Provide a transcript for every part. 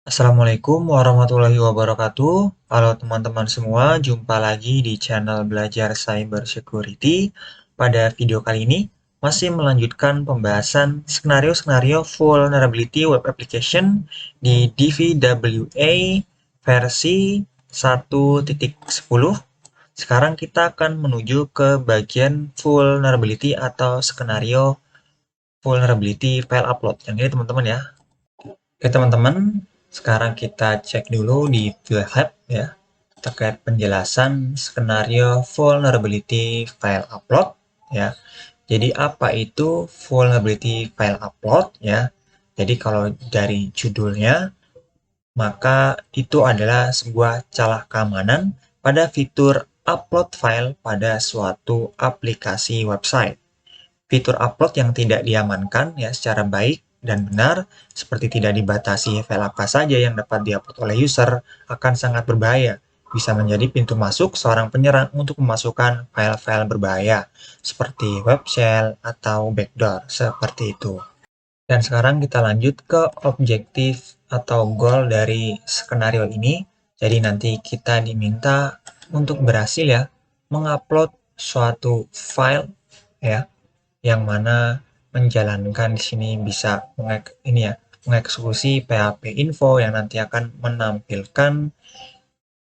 Assalamualaikum warahmatullahi wabarakatuh. Halo teman-teman semua, jumpa lagi di channel Belajar Cyber Security. Pada video kali ini, masih melanjutkan pembahasan skenario-skenario vulnerability web application di DVWA versi 1.10. Sekarang kita akan menuju ke bagian vulnerability atau skenario vulnerability file upload. Yang ini teman-teman ya. Oke teman-teman, sekarang kita cek dulu di GitHub ya, terkait penjelasan skenario vulnerability file upload ya. Jadi apa itu vulnerability file upload ya? Jadi kalau dari judulnya, maka itu adalah sebuah celah keamanan pada fitur upload file pada suatu aplikasi website. Fitur upload yang tidak diamankan ya secara baik dan benar, seperti tidak dibatasi file apa saja yang dapat diupload oleh user, akan sangat berbahaya. Bisa menjadi pintu masuk seorang penyerang untuk memasukkan file-file berbahaya, seperti web shell atau backdoor, seperti itu. Dan sekarang kita lanjut ke objektif atau goal dari skenario ini. Jadi nanti kita diminta untuk berhasil ya, mengupload suatu file ya, yang mana menjalankan di sini bisa mengeksekusi PHP info yang nanti akan menampilkan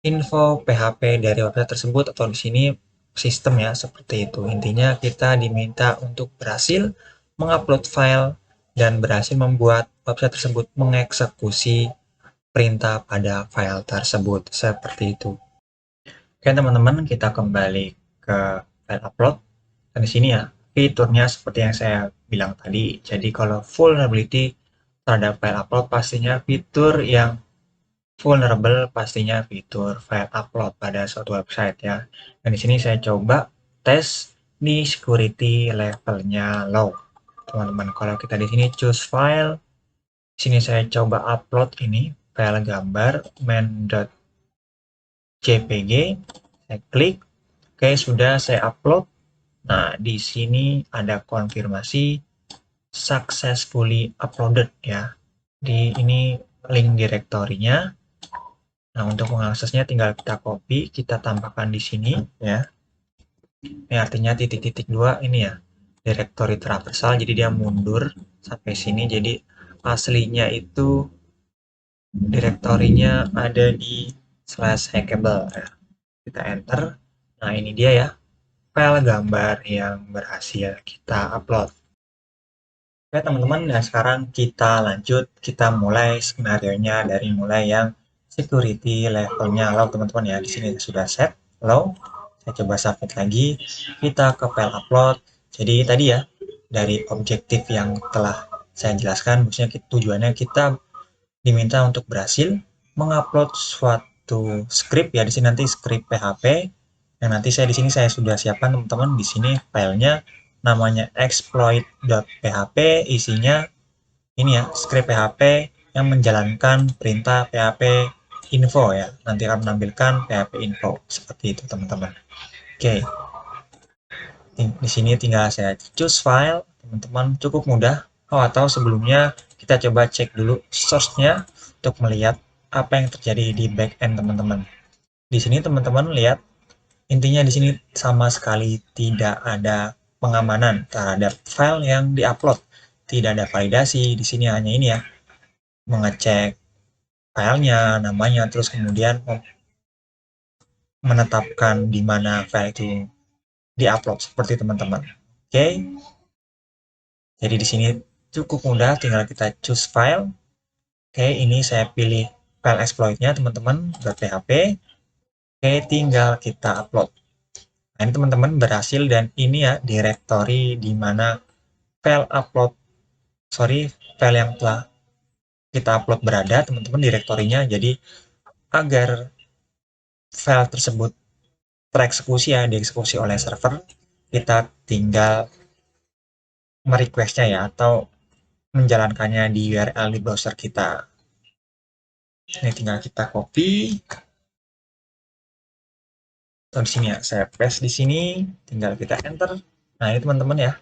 info PHP dari website tersebut, atau di sini sistem ya, seperti itu. Intinya kita diminta untuk berhasil mengupload file dan berhasil membuat website tersebut mengeksekusi perintah pada file tersebut, seperti itu. Oke teman-teman, kita kembali ke file upload. Dan di sini ya, fiturnya seperti yang saya bilang tadi. Jadi kalau vulnerability terhadap file upload, pastinya fitur yang vulnerable pastinya fitur file upload pada suatu website ya. Dan di sini saya coba tes di security levelnya low. Teman-teman, kalau kita di sini choose file, di sini saya coba upload ini file gambar main.jpg, saya klik, oke sudah saya upload. Nah, di sini ada konfirmasi successfully uploaded ya. Di ini link direktorinya. Nah, untuk mengaksesnya tinggal kita copy, kita tambahkan di sini ya. Ini artinya titik-titik dua ini ya, directory traversal, jadi dia mundur sampai sini. Jadi aslinya itu direktorinya ada di /hackable ya. Kita enter. Nah, ini dia ya, file gambar yang berhasil kita upload. Oke teman-teman, nah sekarang kita lanjut, kita mulai skenario-nya dari mulai yang security levelnya low teman-teman ya. Di sini sudah set low. Saya coba submit lagi, kita ke file upload. Jadi tadi ya, dari objektif yang telah saya jelaskan, maksudnya tujuannya kita diminta untuk berhasil mengupload suatu script ya. Di sini nanti script PHP yang nanti saya di sini saya sudah siapkan teman-teman. Di sini filenya namanya exploit.php, isinya ini ya, script PHP yang menjalankan perintah PHP info ya. Nanti akan menampilkan PHP info seperti itu teman-teman. Oke. Di sini tinggal saya choose file, teman-teman, cukup mudah. Oh, atau sebelumnya kita coba cek dulu source-nya untuk melihat apa yang terjadi di backend teman-teman. Di sini teman-teman lihat, intinya di sini sama sekali tidak ada pengamanan terhadap file yang diupload. Tidak ada validasi, di sini hanya ini ya, mengecek filenya, namanya, terus kemudian menetapkan di mana file itu diupload seperti teman-teman. Oke. Jadi di sini cukup mudah, tinggal kita choose file. Oke, ini saya pilih file exploit-nya teman-teman, .php. Oke, tinggal kita upload. Nah, ini teman-teman berhasil, dan ini ya directory di mana file yang telah kita upload berada, teman-teman, direktorinya. Jadi agar file tersebut tereksekusi ya, dieksekusi oleh server, kita tinggal merequestnya ya, atau menjalankannya di URL di browser kita. Ini tinggal kita copy. Atau di sini ya, saya paste di sini, tinggal kita enter. Nah, ini teman-teman ya.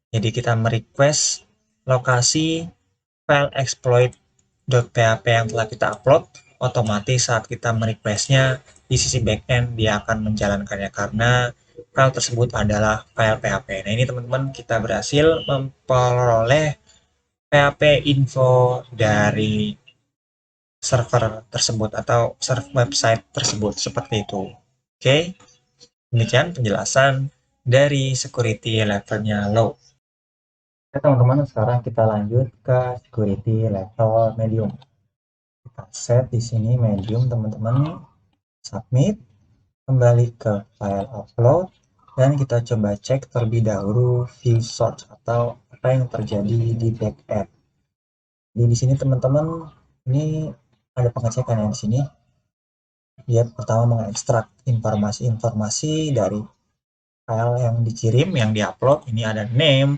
Jadi kita merequest lokasi file exploit .php yang telah kita upload, otomatis saat kita merequestnya di sisi backend dia akan menjalankannya karena file tersebut adalah file PHP. Nah ini teman-teman kita berhasil memperoleh PHP info dari server tersebut atau server website tersebut seperti itu. Oke, demikian penjelasan dari security levelnya low. Oke teman-teman, sekarang kita lanjut ke security level medium. Kita set di sini medium teman-teman, submit, kembali ke file upload, dan kita coba cek terlebih dahulu view source atau apa yang terjadi di backend. Jadi di sini teman-teman, ini ada pengecekan ya di sini. Dia pertama mengekstrak informasi-informasi dari file yang dikirim, yang diupload. Ini ada name,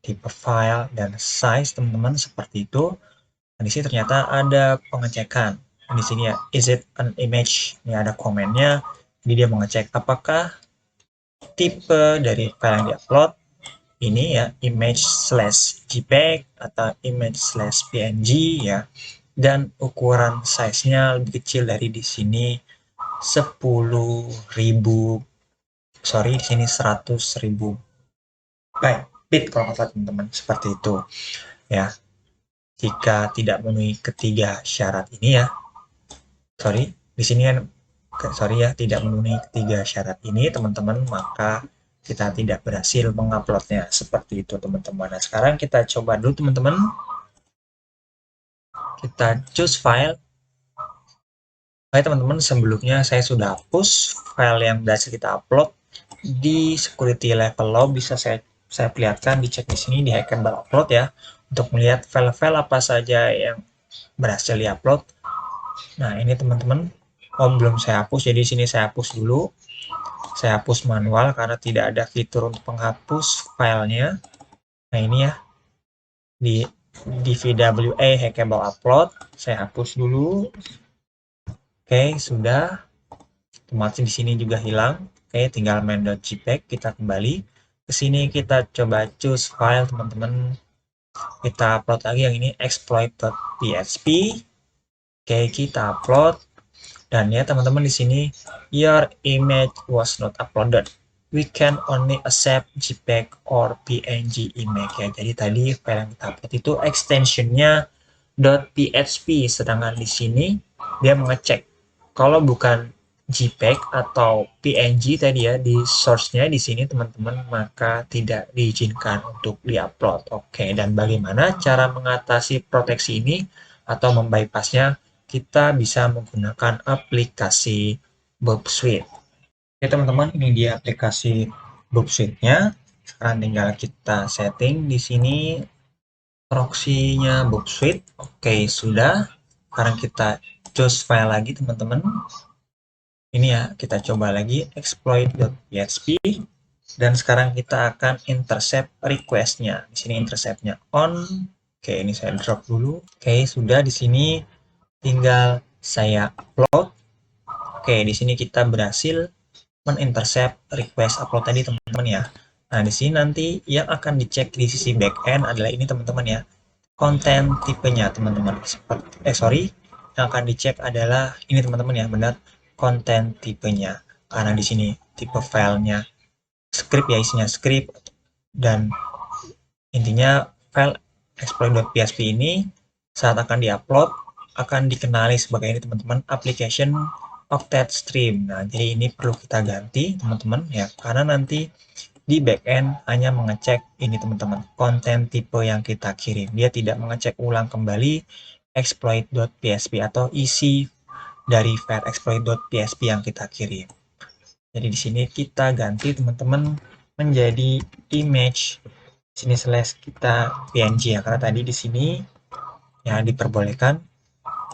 tipe file, dan size teman-teman seperti itu. Nah, di sini ternyata ada pengecekan. Di sini ya, is it an image? Ini ada komennya. Jadi dia mengecek apakah tipe dari file yang diupload ini ya image/jpeg atau image/png ya, dan ukuran size-nya lebih kecil dari di sini 10.000, sorry di sini 100.000 bit kalau nggak salah teman-teman, seperti itu ya. Jika tidak memenuhi ketiga syarat ini ya, sorry di sini kan, sorry ya, tidak memenuhi ketiga syarat ini teman-teman, maka kita tidak berhasil menguploadnya seperti itu teman-teman. Nah sekarang kita coba dulu teman-teman, kita choose file. Oke teman-teman, sebelumnya saya sudah hapus file yang berhasil kita upload di security level low. Bisa saya perlihatkan, dicek di sini di hackable upload ya, untuk melihat file-file apa saja yang berhasil diupload. Nah ini teman-teman, belum saya hapus, jadi di sini saya hapus dulu. Saya hapus manual karena tidak ada fitur untuk menghapus filenya. Nah ini ya, di DVWA hackable upload, saya hapus dulu. Oke, sudah. Otomatis di sini juga hilang. Oke, tinggal main.jpg, kita kembali ke sini, kita coba choose file teman-teman. Kita upload lagi yang ini exploit.php. Oke, kita upload. Dan ya teman-teman, di sini your image was not uploaded. We can only accept JPEG or PNG image ya. Jadi tadi file yang kita upload itu extensionnya .php, sedangkan di sini dia mengecek kalau bukan JPEG atau PNG tadi ya di source-nya di sini teman-teman, maka tidak diizinkan untuk diupload. Oke, dan bagaimana cara mengatasi proteksi ini atau membypassnya? Kita bisa menggunakan aplikasi Bob Suite. Oke teman-teman, ini dia aplikasi Bob Suite-nya. Sekarang tinggal kita setting di sini proxy-nya Bob Suite. Oke, sudah. Sekarang kita choose file lagi teman-teman. Ini ya, kita coba lagi exploit.php. Dan sekarang kita akan intercept request-nya. Di sini intercept-nya on. Oke, ini saya drop dulu. Oke, sudah. Di sini tinggal saya upload. Oke, di sini kita berhasil men-intercept request upload tadi teman-teman ya. Nah, di sini nanti yang akan dicek di sisi backend adalah ini teman-teman ya, konten tipenya teman-teman. Sorry, yang akan dicek adalah ini teman-teman ya, benar konten tipenya. Karena di sini tipe filenya script ya, isinya script, dan intinya file exploit.php ini saat akan diupload akan dikenali sebagai ini teman-teman, application octet stream. Nah, jadi ini perlu kita ganti teman-teman ya, karena nanti di backend hanya mengecek ini teman-teman, konten tipe yang kita kirim. Dia tidak mengecek ulang kembali exploit.php atau isi dari file exploit.php yang kita kirim. Jadi di sini kita ganti teman-teman menjadi image, sini slash kita png ya, karena tadi di sini ya diperbolehkan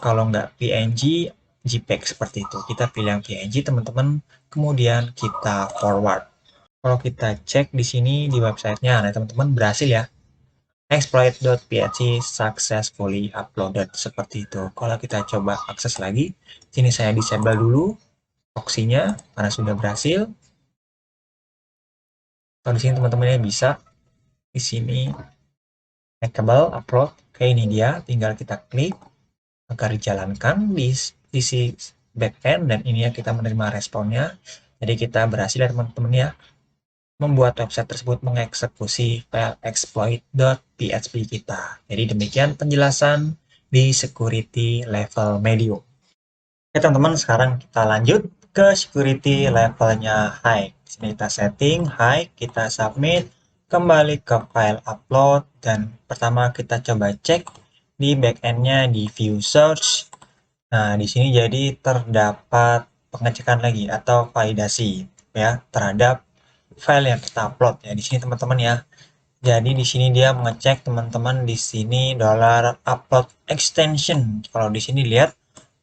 kalau nggak png jpeg seperti itu. Kita pilih yang png teman-teman, kemudian kita forward. Kalau kita cek di sini di websitenya, nah teman-teman berhasil ya, exploit.php successfully uploaded seperti itu. Kalau kita coba akses lagi, sini saya disable dulu proxy-nya karena sudah berhasil. Kalau di sini teman-temannya bisa di sini hackable upload. Oke, ini dia, tinggal kita klik. agar dijalankan di sisi backend, dan ini ya kita menerima responnya. Jadi kita berhasil ya teman-teman ya, membuat website tersebut mengeksekusi file exploit.php kita. Jadi demikian penjelasan di security level medium. Oke teman-teman, sekarang kita lanjut ke security levelnya high. Di sini kita setting high, kita submit, kembali ke file upload, dan pertama kita coba cek di backendnya di view search. Nah, di sini jadi terdapat pengecekan lagi atau validasi ya terhadap file yang kita upload ya di sini teman-teman ya. Jadi di sini dia mengecek teman-teman di sini $upload extension. Kalau di sini lihat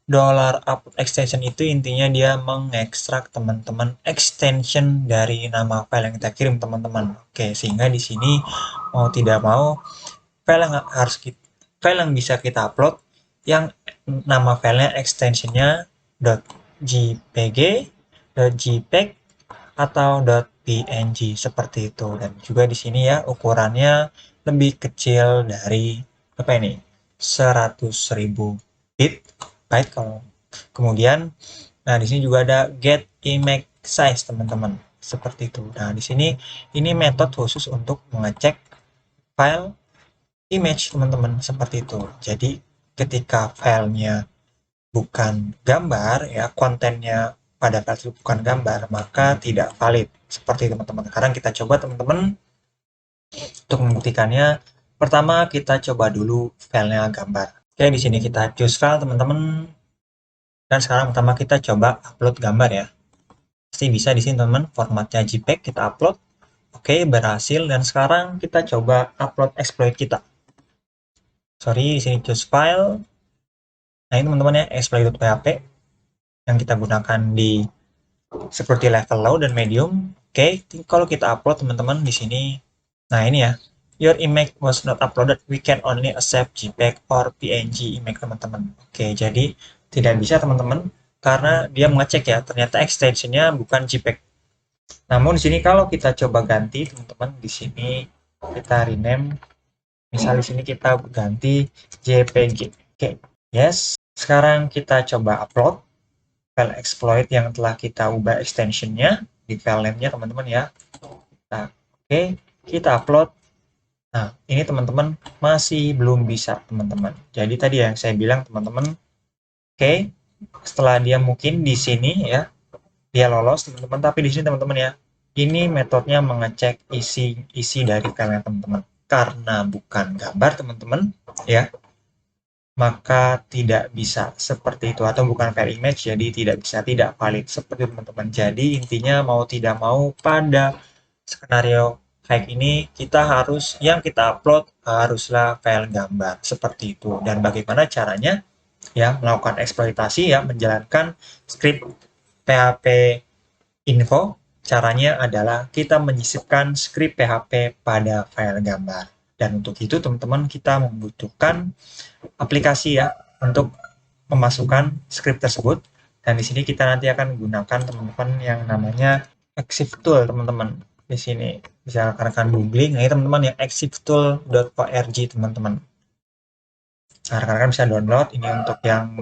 $upload extension itu intinya dia mengekstrak teman-teman extension dari nama file yang kita kirim teman-teman. Oke, sehingga di sini mau tidak mau file yang bisa kita upload yang nama filenya extensionnya .jpg, .jpeg atau .png seperti itu. Dan juga di sini ya ukurannya lebih kecil dari apa ini 100.000 byte kalau kemudian. Nah, di sini juga ada get image size teman-teman seperti itu. Nah, di sini ini metode khusus untuk mengecek file image teman-teman seperti itu. Jadi ketika filenya bukan gambar ya, kontennya pada file itu bukan gambar, maka tidak valid seperti itu teman-teman. Sekarang kita coba teman-teman untuk membuktikannya. Pertama kita coba dulu filenya gambar. Oke, di sini kita choose file teman-teman, dan sekarang pertama kita coba upload gambar ya. Pasti bisa di sini teman-teman, formatnya JPEG kita upload. Oke, berhasil, dan sekarang kita coba upload exploit kita. Sorry, di sini choose file. Nah, ini teman-teman ya, exploit.php yang kita gunakan di seperti level low dan medium. Oke, kalau kita upload teman-teman di sini. Nah, ini ya. Your image was not uploaded. We can only accept JPEG or PNG image teman-teman. Oke, jadi tidak bisa teman-teman karena dia mengecek ya, ternyata extensionnya bukan JPEG. Namun di sini kalau kita coba ganti teman-teman, di sini kita rename. Misal di sini kita ganti JPG. Oke, yes. Sekarang kita coba upload file exploit yang telah kita ubah extensionnya di file name-nya teman-teman ya. Nah, oke, kita upload. Nah, ini teman-teman masih belum bisa teman-teman. Jadi tadi yang saya bilang teman-teman, oke, setelah dia mungkin di sini ya, dia lolos teman-teman, tapi di sini teman-teman ya, ini metodenya mengecek isi dari filenya teman-teman. Karena bukan gambar teman-teman ya, maka tidak bisa seperti itu, atau bukan file image, jadi tidak valid seperti teman-teman. Jadi intinya mau tidak mau pada skenario kayak ini kita harus yang kita upload haruslah file gambar seperti itu. Dan bagaimana caranya ya melakukan eksploitasi ya, menjalankan script PHP info. Caranya adalah kita menyisipkan script PHP pada file gambar. Dan untuk itu teman-teman kita membutuhkan aplikasi ya untuk memasukkan script tersebut. Dan di sini kita nanti akan gunakan teman-teman yang namanya Exif Tool teman-teman. Di sini bisa rekan-rekan googling, nah ini teman-teman yang exiftool.org teman-teman. Nah, rekan-rekan bisa download ini untuk yang,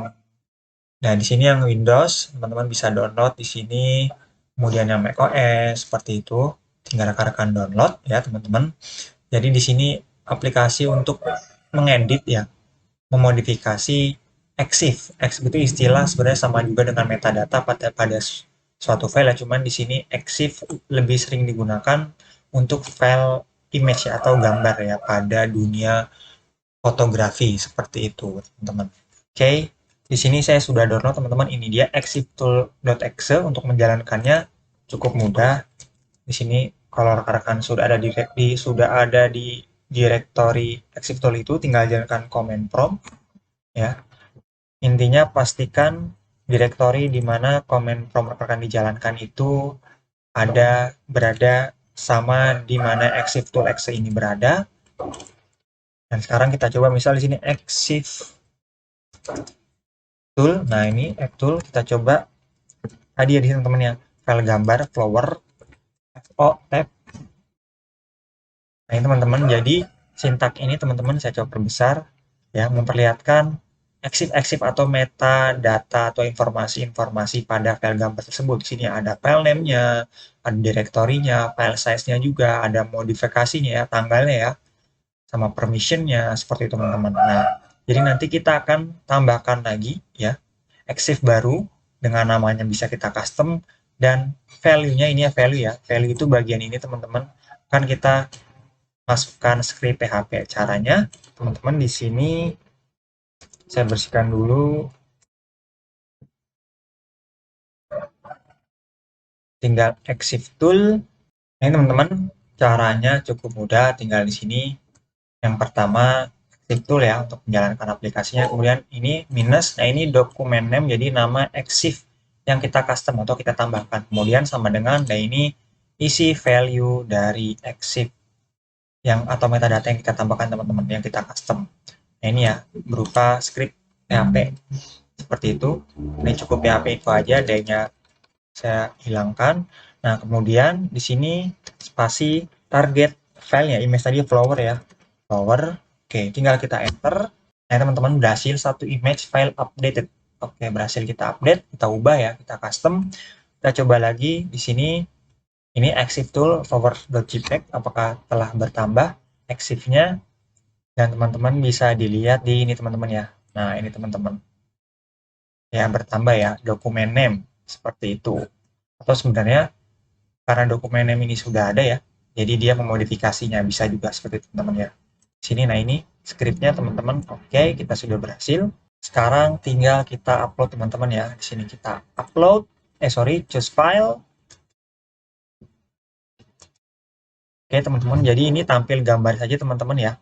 nah di sini yang Windows teman-teman bisa download di sini, kemudian yang macOS seperti itu tinggal rekan-rekan download ya teman-teman. Jadi di sini aplikasi untuk mengedit ya, memodifikasi Exif. Exif itu istilah sebenarnya sama juga dengan metadata pada suatu file ya, cuman di sini Exif lebih sering digunakan untuk file image ya, atau gambar ya pada dunia fotografi seperti itu teman-teman. Oke, di sini saya sudah download teman-teman, ini dia exiftool.exe. Untuk menjalankannya cukup mudah. Di sini kalau rekan-rekan sudah ada di directory exiftool itu, tinggal jalankan command prompt ya. Intinya pastikan directory di mana command prompt akan dijalankan itu berada sama di mana exiftool.exe ini berada. Dan sekarang kita coba misal di sini exif tool. Nah, ini tool kita coba tadi ya di sini teman-teman ya, file gambar flower FOF. Nah, ini teman-teman, jadi sintak ini teman-teman saya coba perbesar ya, memperlihatkan exif atau metadata atau informasi-informasi pada file gambar tersebut. Di sini ada file name-nya, ada direktorinya, file size-nya juga, ada modifikasinya ya, tanggalnya ya, sama permission-nya, seperti itu teman-teman. Nah, jadi nanti kita akan tambahkan lagi ya, exif baru dengan namanya bisa kita custom, dan value-nya ini ya, value itu bagian ini teman-teman, kan kita masukkan script PHP. Caranya teman-teman di sini saya bersihkan dulu, tinggal exif tool. Nah, ini teman-teman, caranya cukup mudah, tinggal di sini. Yang pertama, exif tool ya untuk menjalankan aplikasinya. Kemudian ini minus, nah ini dokumen name, jadi nama exif yang kita custom atau kita tambahkan. Kemudian sama dengan, nah ini isi value dari exif yang atau metadata yang kita tambahkan teman-teman, yang kita custom. Nah ini ya, berupa script PHP. Seperti itu. Ini cukup PHP info aja, D-nya saya hilangkan. Nah, kemudian di sini spasi target filenya, image tadi flower ya. Flower. Oke, tinggal kita enter. Nah, teman-teman, berhasil satu image file updated. Oke, berhasil kita update, kita ubah ya, kita custom. Kita coba lagi di sini. Ini exif tool flower.jpg apakah telah bertambah exif-nya, dan teman-teman bisa dilihat di ini teman-teman ya. Nah, ini teman-teman. Ya, bertambah ya, dokumen name seperti itu. Atau sebenarnya karena dokumen name ini sudah ada ya, jadi dia memodifikasinya, bisa juga seperti itu teman-teman ya. Sini, nah ini scriptnya teman-teman. Oke, kita sudah berhasil. Sekarang tinggal kita upload teman-teman ya. Di sini kita upload, choose file. Oke teman-teman, jadi ini tampil gambar saja teman-teman ya.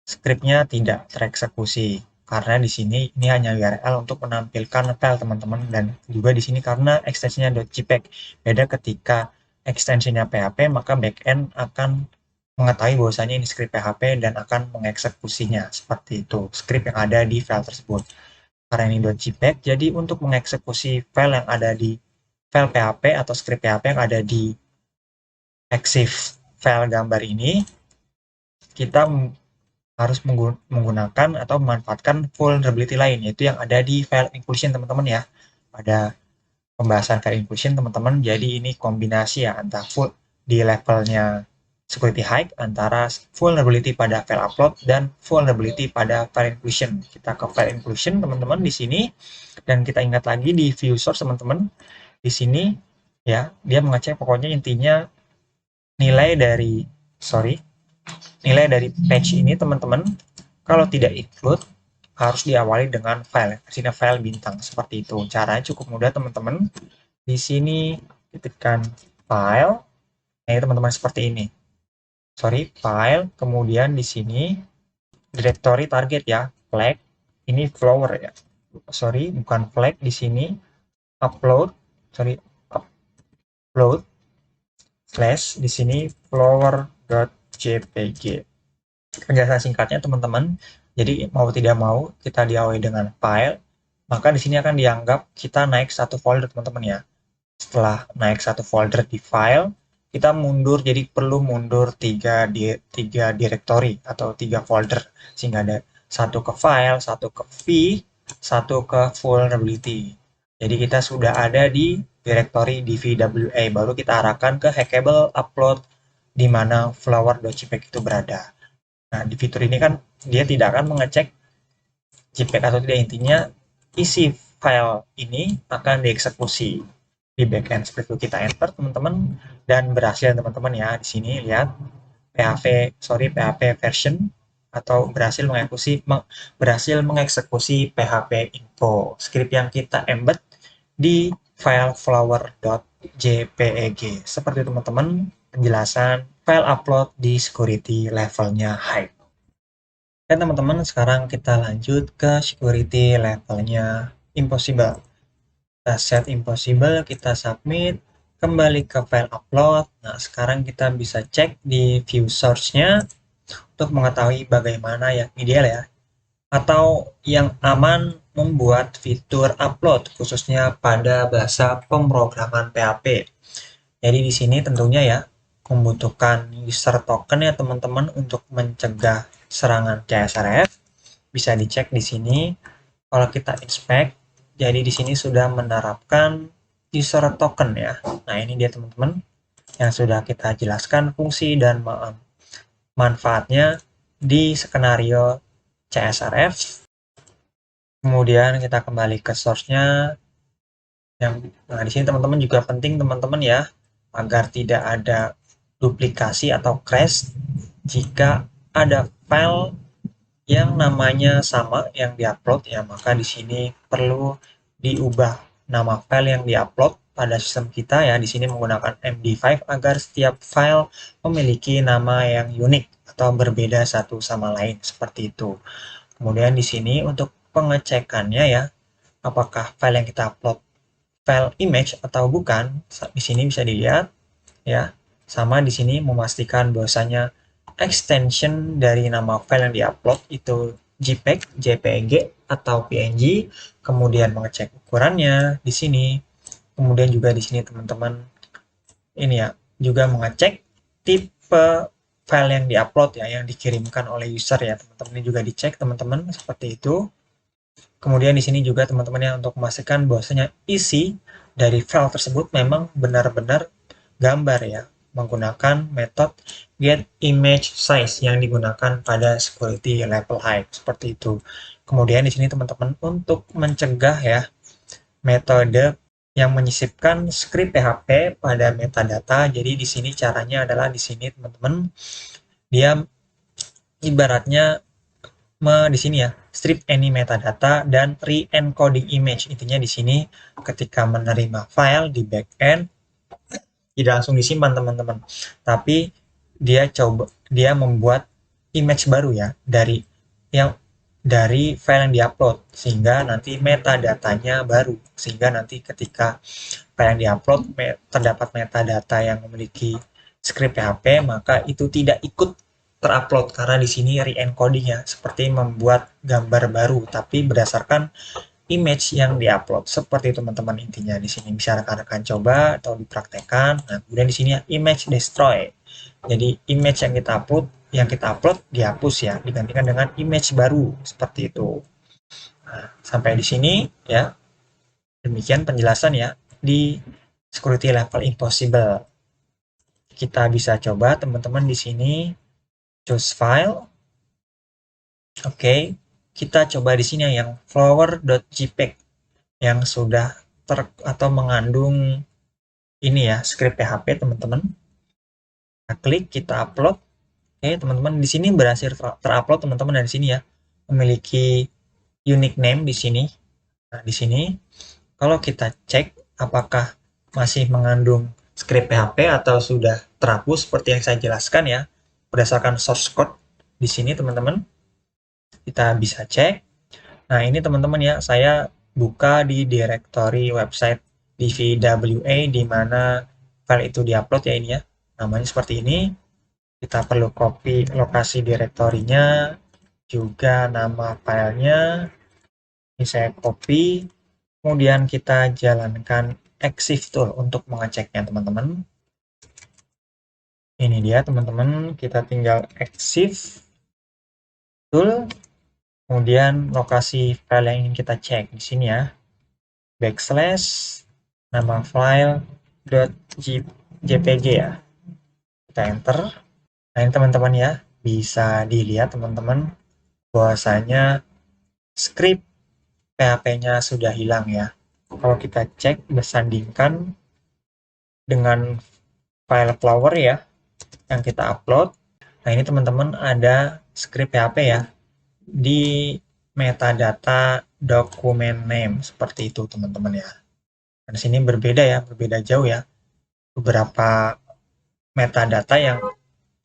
Scriptnya tidak tereksekusi karena di sini ini hanya URL untuk menampilkan file teman-teman, dan juga di sini karena ekstensinya .jpeg. Beda ketika ekstensinya PHP, maka backend akan mengetahui bahwasanya ini script PHP dan akan mengeksekusinya seperti itu, script yang ada di file tersebut. Karena ini .jpeg, jadi untuk mengeksekusi file yang ada di file PHP atau script PHP yang ada di exif file gambar ini, kita harus menggunakan atau memanfaatkan vulnerability lain, yaitu yang ada di file inclusion teman-teman ya. Pada pembahasan file inclusion teman-teman, jadi ini kombinasi ya antara full di levelnya security high antara vulnerability pada file upload dan vulnerability pada file inclusion. Kita ke file inclusion teman-teman di sini, dan kita ingat lagi di view source teman-teman. Di sini ya, dia mengecek pokoknya intinya nilai dari patch ini teman-teman, kalau tidak include harus diawali dengan file, artinya file bintang, seperti itu. Caranya cukup mudah teman-teman. Di sini ketikkan file, nah teman-teman seperti ini. File, kemudian di sini directory target ya, flag, ini flower ya. Bukan flag di sini. Upload slash di sini flower.jpg. Penjelasan singkatnya teman-teman, jadi mau tidak mau kita diawali dengan file, maka di sini akan dianggap kita naik satu folder teman-teman ya. Setelah naik satu folder di file, kita mundur, jadi perlu mundur tiga directory atau 3 folder, sehingga ada satu ke file, satu ke v, satu ke vulnerability. Jadi kita sudah ada di directory dvwa, baru kita arahkan ke hackable upload di mana flower.jpg itu berada. Nah, di fitur ini kan dia tidak akan mengecek JPEG atau tidak, intinya isi file ini akan dieksekusi di backend. Seperti itu, kita enter teman-teman, dan berhasil teman-teman ya. Di sini lihat PHP version atau berhasil mengeksekusi PHP info, script yang kita embed di file flower.jpeg. Seperti itu teman-teman penjelasan file upload di security levelnya high. Dan teman-teman, sekarang kita lanjut ke security levelnya impossible. Kita set impossible, kita submit, kembali ke file upload. Nah, sekarang kita bisa cek di view source-nya untuk mengetahui bagaimana yang ideal ya, atau yang aman membuat fitur upload, khususnya pada bahasa pemrograman PHP. Jadi di sini tentunya ya membutuhkan user token ya teman-teman untuk mencegah serangan CSRF. Bisa dicek di sini Kalau kita inspect, jadi di sini sudah menerapkan user token ya. Nah, ini dia teman-teman yang sudah kita jelaskan fungsi dan manfaatnya di skenario CSRF. Kemudian kita kembali ke source-nya. Nah, di sini teman-teman juga penting teman-teman ya, agar tidak ada duplikasi atau crash jika ada file yang namanya sama yang diupload ya, maka di sini perlu diubah nama file yang diupload pada sistem kita ya, di sini menggunakan MD5 agar setiap file memiliki nama yang unik atau berbeda satu sama lain seperti itu. Kemudian di sini untuk pengecekannya ya, apakah file yang kita upload file image atau bukan, di sini bisa dilihat ya. Sama di sini memastikan bahwasanya extension dari nama file yang diupload itu JPEG, JPG atau PNG, kemudian mengecek ukurannya di sini. Kemudian juga di sini teman-teman ini ya, juga mengecek tipe file yang diupload ya, yang dikirimkan oleh user ya, teman-teman. Ini juga dicek teman-teman seperti itu. Kemudian di sini juga teman-teman ya, untuk memastikan bahwasanya isi dari file tersebut memang benar-benar gambar ya, menggunakan metode getImageSize yang digunakan pada security level high seperti itu. Kemudian di sini teman-teman untuk mencegah ya metode yang menyisipkan script PHP pada metadata. Jadi di sini caranya adalah di sini teman-teman dia ibaratnya di sini ya, strip any metadata dan re-encoding image. Intinya di sini ketika menerima file di backend tidak langsung disimpan teman-teman, tapi dia membuat image baru ya dari file yang diupload, sehingga nanti metadatanya baru, sehingga nanti ketika file yang diupload terdapat metadata yang memiliki script PHP, maka itu tidak ikut terupload karena di sini re-encoding ya, seperti membuat gambar baru tapi berdasarkan image yang diupload. Seperti itu teman-teman, intinya di sini bisa rekan-rekan coba atau dipraktekkan. Nah, kemudian di sini ya, image destroy. Jadi image yang kita upload dihapus ya, digantikan dengan image baru seperti itu. Nah, sampai di sini ya. Demikian penjelasan ya di security level impossible. Kita bisa coba teman-teman di sini choose file. Oke, kita coba di sini yang flower.jpg yang sudah atau mengandung ini ya script PHP teman-teman. Kita klik, kita upload. Oke, teman-teman di sini berhasil terupload teman-teman, dan di sini ya memiliki unique name di sini. Nah, di sini kalau kita cek apakah masih mengandung script PHP atau sudah terhapus seperti yang saya jelaskan ya, berdasarkan source code di sini teman-teman, kita bisa cek. Nah, ini teman-teman ya, saya buka di directory website DVWA di mana file itu diupload ya, ini ya. Namanya seperti ini. Kita perlu copy lokasi direktorinya, juga nama filenya. Ini saya copy. Kemudian kita jalankan exif tool untuk mengeceknya teman-teman. Ini dia teman-teman, kita tinggal exif tool. Kemudian lokasi file yang ingin kita cek di sini ya, backslash nama file .jpg ya, kita enter. Nah, ini teman-teman ya, bisa dilihat teman-teman bahwasanya script PHP-nya sudah hilang ya. Kalau kita cek bersandingkan dengan file flower ya yang kita upload, nah ini teman-teman ada script PHP ya di metadata document name seperti itu teman-teman ya. Dan di sini berbeda ya, berbeda jauh ya. Beberapa metadata yang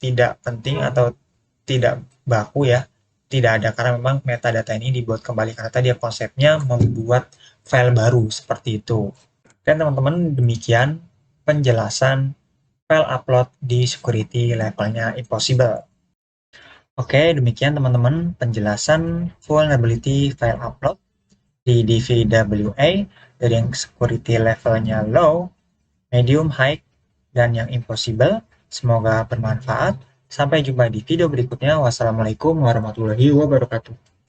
tidak penting atau tidak baku ya, tidak ada, karena memang metadata ini dibuat kembali karena tadi ya konsepnya membuat file baru seperti itu. Dan teman-teman, demikian penjelasan file upload di security levelnya impossible. Oke, demikian teman-teman penjelasan vulnerability file upload di DVWA dari yang security levelnya low, medium, high, dan yang impossible. Semoga bermanfaat. Sampai jumpa di video berikutnya. Wassalamualaikum warahmatullahi wabarakatuh.